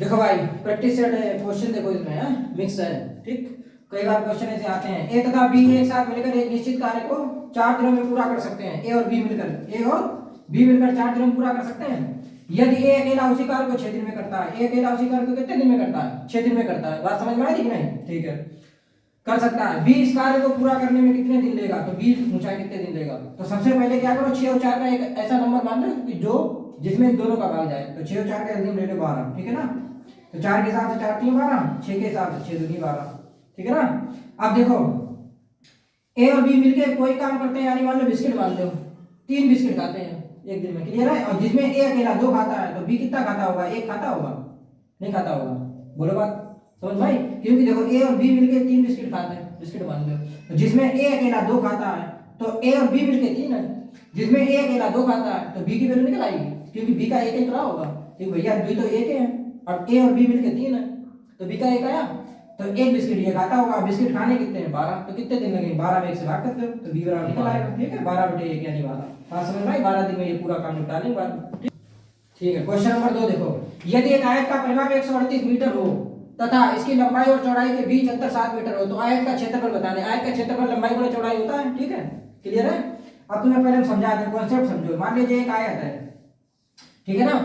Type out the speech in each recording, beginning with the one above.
देखो भाई practice set question देखो इसमें मिक्स है। ठीक, कई बार क्वेश्चन ऐसे आते हैं ए तथा बी एक साथ मिलकर एक निश्चित कार्य को 4 दिनों में पूरा कर सकते हैं। ए और बी मिलकर 4 दिनों में पूरा कर सकते हैं। यदि ए अकेला उसी कार्य को 6 दिन में करता है। ए अकेला उसी कार्य को कितने दिन में करता है? 6 दिन में करता है। बात समझ में आई कि नहीं? ठीक है, कर सकता है। बी इस कार्य को पूरा करने में कितने दिन लेगा? तो बी ऊंचाई कितने दिन लेगा? तो सबसे पहले क्या करो, 6 और 4 का एक ऐसा नंबर मान लो कि जो जिसमें दोनों का भाग जाए। तो 6 और 4 का एलसीएम ले लो 12। ठीक है ना? तो 4 के हिसाब से 4 3 12, 6 के हिसाब से 6 2 12। ठीक है ना? अब देखो ए और बी मिलके कोई काम करते हैं, यानी मान लो बिस्किट मान लो, 3 बिस्किट खाते हैं एक दिन में। क्लियर है? और जिसमें ए अकेला 2 खाता है तो बी कितना खाता होगा? 1 खाता होगा? नहीं खाता होगा? बोलो बात समझ भाई। क्योंकि देखो ए और बी मिलके 3 बिस्किट खाते हैं, बिस्किट मान लो। तो जिसमें ए अकेला 2 खाता है तो ए और बी मिलके 3 है। जिसमें ए अकेला 2 खाता है तो बी की वैल्यू निकल आएगी, क्योंकि बी का 1 ही रहा होगा। ठीक भैया, बी तो 1 है और ए और बी मिलके 3 है, तो बी का 1 आया। तो 1 बिस्किट ये खाता होगा। बिस्किट खाने कितने हैं? 12। तो कितने दिन लगेंगे? 12 में 1 से भाग करते हो तो बी बराबर निकल आएगा। ठीक है, 12/1 यानी 12। हाँ समझ में आई? 12 दिन में ये पूरा काम निपटा लेंगे। ठीक है, क्वेश्चन नंबर 2 देखो। यदि एक आयत का परिमाप 138 मीटर हो तथा इसकी लंबाई और चौड़ाई के बीच अंतर 7 मीटर हो तो आयत का क्षेत्रफल बताने। आयत का क्षेत्रफल लंबाई गुणा चौड़ाई होता है। ठीक है, क्लियर है? अब तुम्हें पहले हम समझा दें, कॉन्सेप्ट समझो। मान लीजिए एक आयत है, ठीक है ना?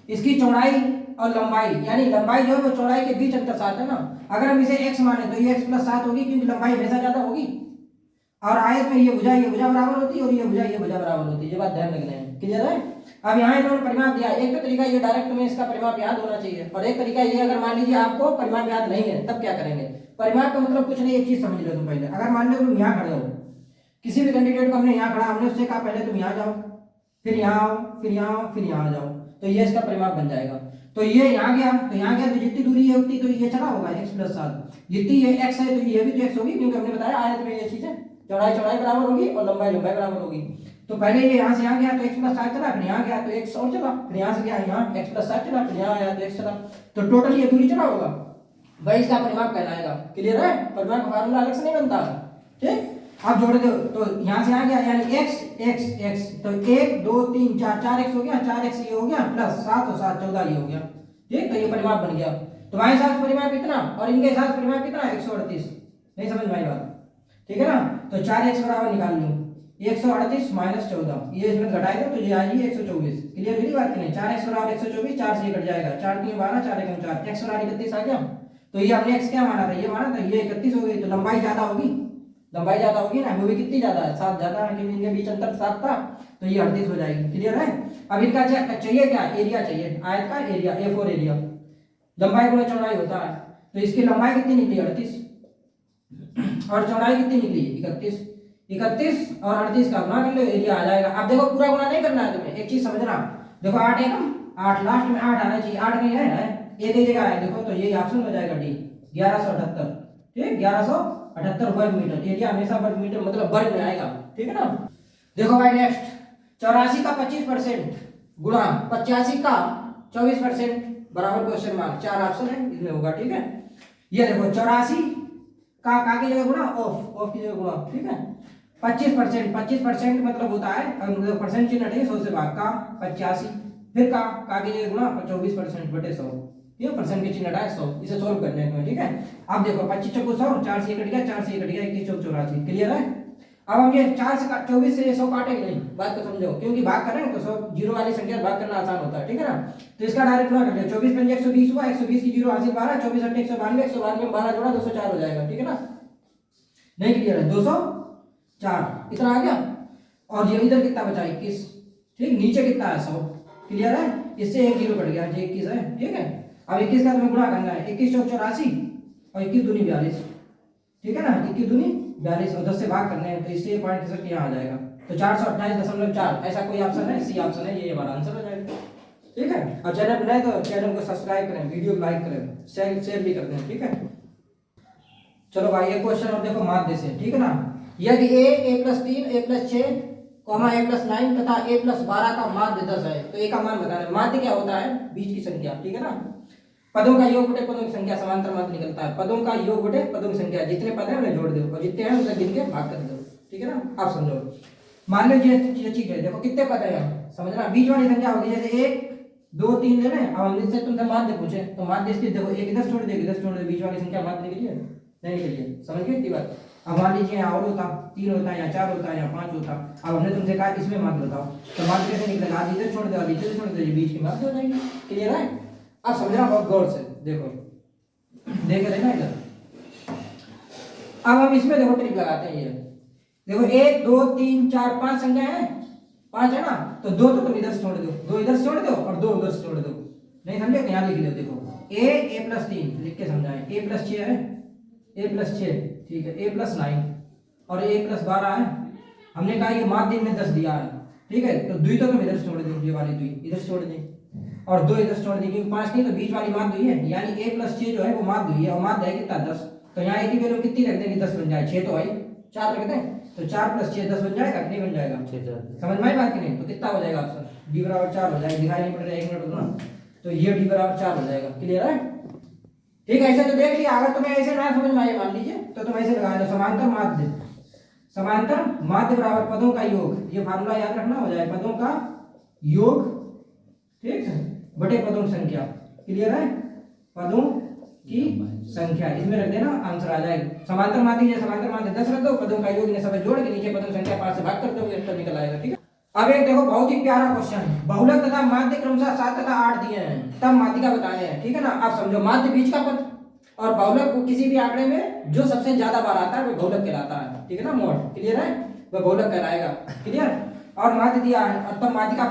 इसकी चौड़ाई और लंबाई, यानी लंबाई जो है वो चौड़ाई के बीच अंतर 7 है ना। अगर हम इसे x माने तो ये x + 7 होगी, क्योंकि लंबाई हमेशा ज्यादा होगी। और आयत में ये भुजा बराबर होती है और ये भुजा बराबर होती है। ये बात ध्यान रखना है। क्लियर है? अब यहाँ इन्होंने परिमाप दिया। एक तो तरीका ये डायरेक्ट में इसका परिमाप याद होना चाहिए, और एक तरीका ये अगर मान लीजिए आपको परिमाप याद नहीं है तब क्या करेंगे। परिमाप का मतलब कुछ नहीं, एक चीज समझ लो तुम पहले। अगर मान लो तुम यहाँ खड़े हो, किसी भी कैंडिडेट को हमने यहाँ खड़ा, हमने उससे कहा पहले तुम यहाँ जाओ, फिर यहाँ आओ, फिर यहाँ आओ, फिर यहाँ जाओ, तो ये इसका परिमाप बन जाएगा। तो ये यहाँ गया तो यहाँ गया, तो जितनी दूरी है उतनी तो ये चला होगा x + 7। जितनी ये x है तो ये भी तो x होगी, क्योंकि हमने बताया आयत में ये चीज है, चौड़ाई बराबर होगी और लंबाई बराबर होगी। तो पहले ये यहाँ से यहाँ गया तो x + 7 चला, फिर यहाँ गया तो x और चला, फिर यहाँ से गया यहाँ x + 7 चला, फिर यहाँ आया तो x चला। तो टोटल ये दूरी चला होगा, वही इसका परिमाप कहलाएगा। क्लियर है? परिमाप का फार्मूला अलग से नहीं बनता। ठीक, आप जोड़ दो तो यहाँ से आ गया, यानी x तो 1 2 3 4 4x हो गया, 4x ये हो गया प्लस 7 और 7 14 ये हो गया। ठीक, तो ये परिमाप बन गया। तुम्हारे साथ परिमाप कितना और इनके साथ परिमाप कितना? 138। नहीं समझ में आई बात? ठीक है ना? तो 4x बराबर निकाल लूं, 138 - 14, ये इसमें घटाएगा तो ये आएगी 124। क्लियर हुई बात कि नहीं? 4x बराबर 124, 4 से कट जाएगा, 4 3 12, 4 1 4, x बराबर 31 आ गया। तो ये हमने x क्या माना था? ये माना था, ये 31 हो गई। तो लंबाई ज्यादा होगी, लंबाई ज्यादा होगी ना, वो भी कितनी ज्यादा है? 7 ज्यादा है, क्योंकि इनके बीच अंतर 7 था, तो ये 38 हो जाएगी। क्लियर है? अब इनका चाहिए क्या? एरिया चाहिए, आयत का एरिया, A4 एरिया। लंबाई गुणा चौड़ाई होता है, तो इसकी लंबाई कितनी निकली? 38 और चौड़ाई कितनी निकली? 31। 31 और 38 का गुणा कर लो, एरिया आ जाएगा। अब देखो पूरा गुणा नहीं करना है तुम्हें, एक चीज समझना। देखो 8 एकम 8, लास्ट में 8 आना चाहिए। 8 कहीं है? एक ही जगह है, देखो तो ये ऑप्शन हो जाएगा डी, 1178। ठीक, 1178 वर्ग मीटर। एरिया हमेशा वर्ग मीटर मतलब वर्ग में आएगा। ठीक है ना? देखो भाई नेक्स्ट, 84 का 25% गुणा 85 का 24% बराबर क्वेश्चन मार्क। 4 ऑप्शन है, इसमें होगा। ठीक है, ये देखो 84 का की जगह गुणा, ऑफ की जगह गुणा। ठीक है, 25% मतलब होता है, मतलब परसेंट चिन्ह हटेगा, 100 से भाग का 85, फिर का की जगह गुणा 24% बटे 100। ये परसेंट के चिन्ह हटाए 100। इसे सोल्व करने हैं। ठीक है, अब देखो 25 चौको 100, 4 से कट गया, 4 से कट गया, 21 चौक 84। क्लियर है? अब हम ये 4 से 24 से 100 काटेंगे नहीं, बात को समझो, क्योंकि भाग करें तो 100 जीरो वाली संख्या भाग करना आसान होता है। ठीक है ना? तो इसका डायरेक्ट गुणा कर लिया, 24 पंजे 120 हुआ, 120 की जीरो हासिल 12, 24 अट्ठे 192, 192 में 12 जोड़ा 204 हो जाएगा। ठीक है ना? नहीं क्लियर है? 204 इतना आ गया, और ये इधर कितना बचा? 21। ठीक, नीचे कितना है? 100। क्लियर है? इससे एक जीरो कट गया, ये 21 है। ठीक है, अब 21 का तुम्हें गुणा करना है, 21 चौक 84 और 21 दूनी 42। ठीक है ना? 21 दूनी 42 और 10 से भाग करने हैं, तो इससे पॉइंट खिसक के यहाँ आ जाएगा। तो 428.4 ऐसा कोई ऑप्शन है? सी ऑप्शन है, ये हमारा आंसर हो जाएगा। ठीक है, और चैनल बनाए तो चैनल को सब्सक्राइब करें, वीडियो को लाइक करें, शेयर भी कर दें। ठीक है, चलो भाई ये क्वेश्चन अब देखो माध्य से। ठीक है ना? यदि a + 3 a + 6 a + 9 तथा a + 12 का माध्य 10 है तो a का मान बताना है। माध्य क्या होता है? बीच की संख्या। ठीक है ना? पदों का योग बटे पदों की संख्या समांतर माध्य निकलता है। पदों का योग बटे पदों की संख्या, जितने पद हैं उन्हें जोड़ दो और जितने हैं उन्हें गिन के भाग कर दो। ठीक है ना? आप समझो, मान लो ये चीज है, देखो कितने पद है यहाँ, समझना। बीच वाली संख्या होगी, जैसे 1 2 3 ले रहे हैं। अब हमने से तुमसे माध्य पूछे तो माध्य स्थिति देखो, एक इधर छोड़ दे, इधर छोड़ दे, बीच वाली संख्या माध्य निकली है नहीं निकली है, समझ गए इतनी बात। अब मान लीजिए यहाँ और होता 3 होता है, या 4 होता है, या 5 होता। अब हमने तुमसे कहा इसमें माध्य बताओ, तो माध्य कैसे निकलेगा, आधी इधर छोड़ दो, आधी इधर छोड़ दो, ये बीच की माध्य हो जाएगी। क्लियर है? अब समझना बहुत गौर से, देखो देख रहे ना इधर। अब हम इसमें देखो ट्रिक लगाते हैं, ये देखो 1 2 3 4 5 संख्या है, 5 है ना, तो 2 तो तुम इधर से छोड़ दो, 2 इधर से छोड़ दो और 2 उधर से छोड़ दो। नहीं समझे तो यहाँ लिख लो, देखो a प्लस 3 लिख के समझाएं, a प्लस 6 है, a प्लस 6 ठीक है, a प्लस 9 और a प्लस 12 है। हमने कहा ये माध्य में 10 दिया है, ठीक है, तो 2 तो तुम इधर से छोड़ दो, ये वाली 2 इधर से छोड़ दें और 2 इधर से छोड़ दें, क्योंकि 5 नहीं तो बीच वाली माध्य हुई है, यानी a प्लस 6 जो है वो माध्य हुई है, और माध्य है कितना 10, तो यहाँ a की वैल्यू कितनी रख देंगे, 10 बन जाए, 6 तो आई 4 रख दें, तो 4 प्लस 6 10 बन जाएगा कि नहीं बन जाएगा, समझ में आई बात कि नहीं। तो कितना हो जाएगा ऑप्शन डी बराबर 4 हो जाएगा, दिखाई नहीं पड़ रहा है 1 मिनट रुकना, तो ये डी बराबर 4 हो जाएगा। क्लियर है? ठीक है, ऐसे तो देख लिया। अगर तुम्हें ऐसे ना समझ में आए मान लीजिए तो तुम ऐसे लगा दो, समांतर माध्य, समांतर माध्य बराबर पदों का योग, ये फार्मूला याद रखना, हो जाए पदों का योग, ठीक है, बटे पदों की संख्या। क्लियर है? पदों की संख्या इसमें रख देना, आंसर आ जाएगा। समांतर माध्य है, समांतर माध्य 10 रख दो, पदों का योग इन्हें सब जोड़ के नीचे पदों की संख्या 5 से भाग कर दोगे तो निकल आएगा। ठीक है, अब एक देखो बहुत ही प्यारा क्वेश्चन, बहुलक तथा माध्य क्रमशः 7 तथा 8 दिए हैं, तब माध्यिका बताए हैं। ठीक है ना, आप समझो माध्य बीच का पद और बहुलक को किसी भी आंकड़े में जो सबसे ज्यादा बार आता है वो बहुलक कहलाता है। ठीक है ना मोड, क्लियर है, वह बहुलक कहलाएगा। क्लियर, और माध्य दिया है और तब माध्यिका